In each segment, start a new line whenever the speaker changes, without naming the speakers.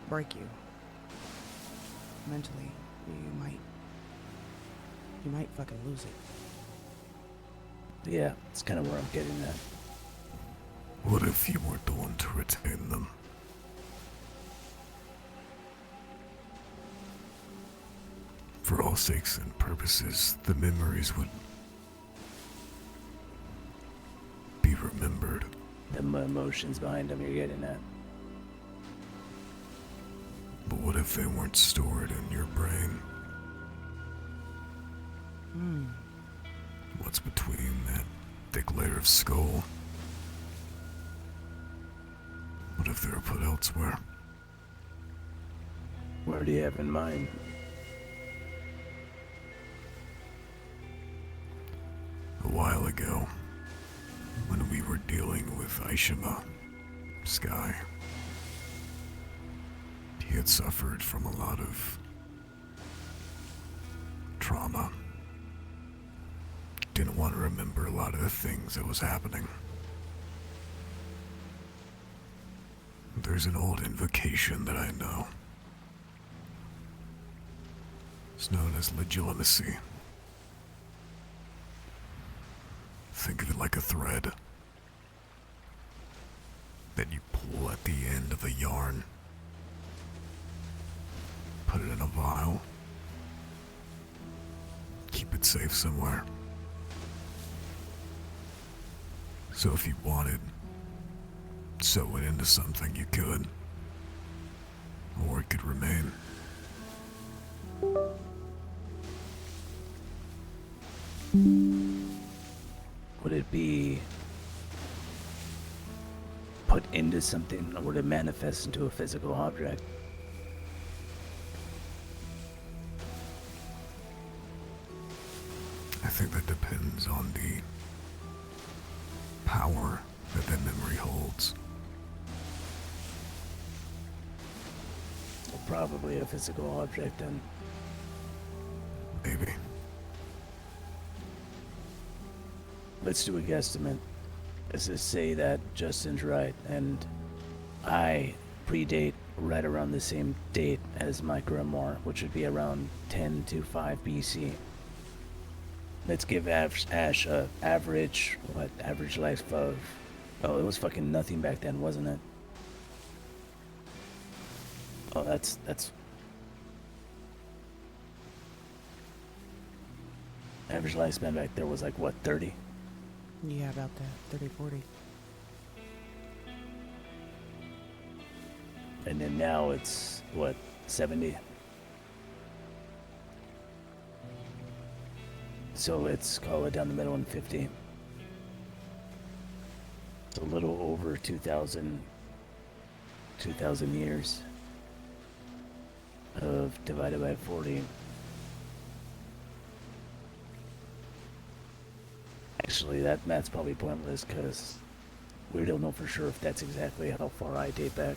break you. Mentally, you might fucking lose it.
Yeah, it's kind of where I'm getting at.
What if you weren't the one to retain them? For all sakes and purposes, the memories would be remembered.
The emotions behind them you're getting at.
But what if they weren't stored in your brain? What's between that thick layer of skull? What if they were put elsewhere?
Where do you have in mind?
A while ago, when we were dealing with Aishima, Sky, he had suffered from a lot of trauma. Didn't want to remember a lot of the things that was happening. There's an old invocation that I know. It's known as legitimacy. Think of it like a thread that you pull at the end of a yarn. Put it in a vial. Keep it safe somewhere. So if you wanted, sew it into something you could. Or it could remain.
Would it be put into something, or would it manifest into a physical object?
I think that depends on the power that memory holds.
Well, probably a physical object, then.
Maybe.
Let's do a guesstimate. Let's just say that Justin's right, and I predate right around the same date as my grimoire, which would be around 10 to 5 BC. Let's give Ash a average life of... Oh, it was fucking nothing back then, wasn't it? Oh, that's... Average lifespan back there was like, what, 30?
Yeah, about that. 30, 40.
And then now it's, what, 70? So let's call it down the middle in 50. It's a little over 2,000 years of divided by 40. Actually, that math's probably pointless because we don't know for sure if that's exactly how far I date back.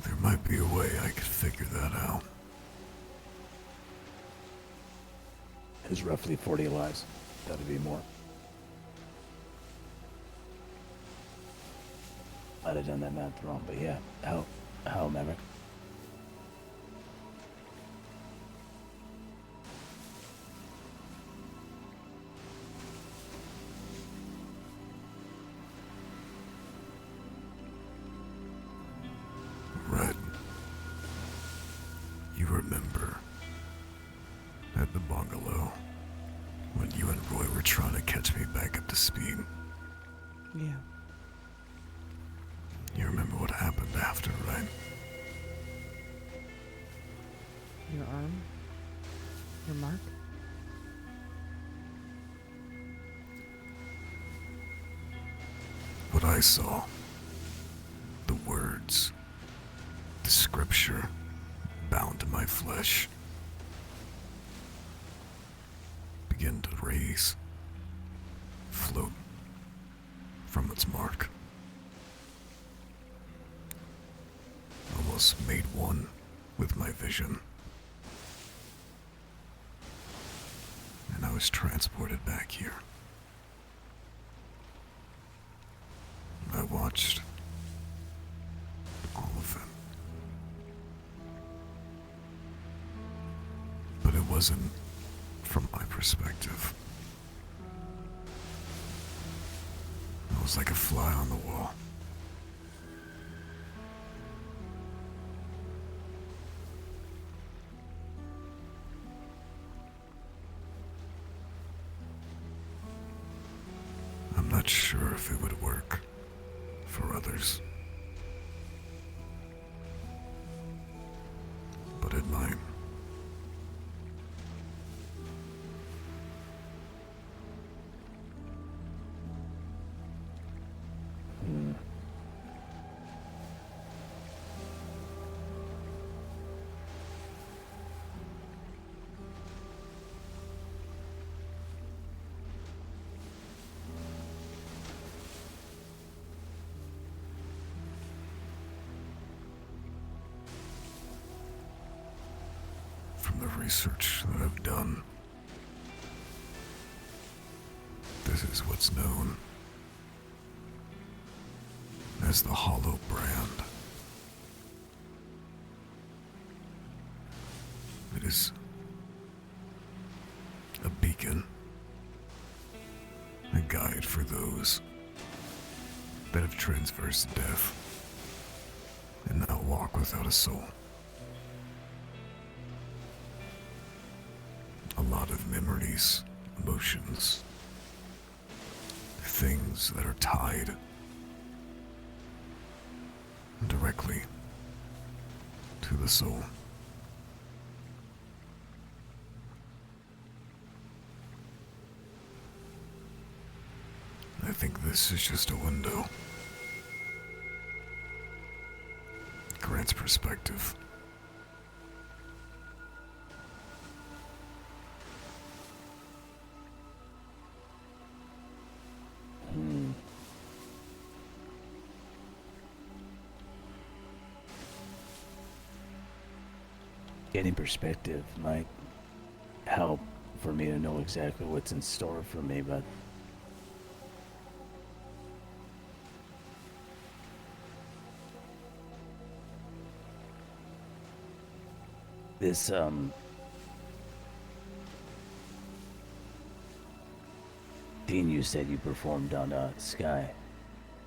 There might be a way I could figure that out.
It's roughly 40 lives. Gotta be more. I'd have done that math wrong, but yeah. How, Maverick?
Red, you remember at the bungalow when you and Roy were trying to catch me back up to speed?
Yeah.
You remember what happened after, right?
Your arm? Your mark?
What I saw, the words, the scripture bound to my flesh. begin to raise, float from its mark. Almost made one with my vision. And I was transported back here. I watched all of it. But it wasn't from my perspective. I was like a fly on the wall. I'm not sure if it would work for others, but it might. From the research that I've done, this is what's known as the Hollow Brand. It is a beacon, a guide for those that have transversed death and now walk without a soul. A lot of memories, emotions, things that are tied directly to the soul. I think this is just a window. Grant's perspective.
Getting perspective might help for me to know exactly what's in store for me, but this thing you said you performed on Sky,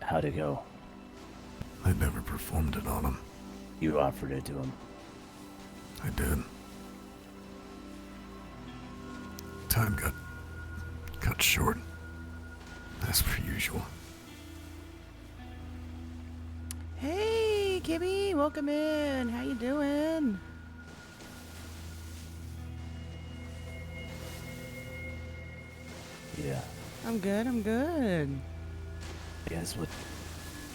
how'd it go?
I never performed it on him.
You offered it to him.
I did. Time got cut short, as per usual.
Hey, Kimmy, welcome in. How you doing?
Yeah.
I'm good, I'm good.
I guess what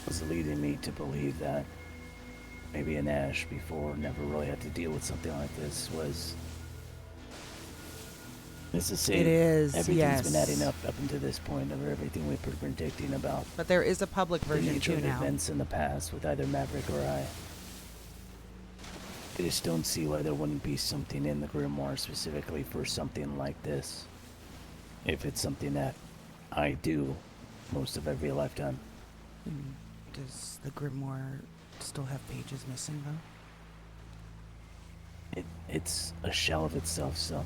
was leading me to believe that maybe an Ash before never really had to deal with something like this was... Let's just say
It is,
everything's been
yes.
adding up until this point of everything we've been predicting about
But there is a public
the
version
nature
too
of
now.
events in the past with either Maverick or I. I just don't see why there wouldn't be something in the Grimoire specifically for something like this. If it's something that I do most of every lifetime.
Does the Grimoire still have pages missing though?
It's a shell of itself, so...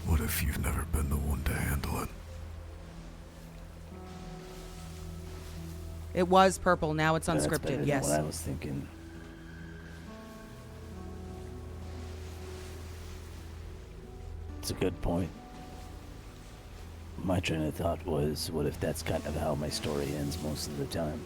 What if you've never been the one to handle it?
It was purple, now it's
That's better
unscripted,
than
yes.
what I was thinking. It's a good point. My train of thought was, what if that's kind of how my story ends most of the time?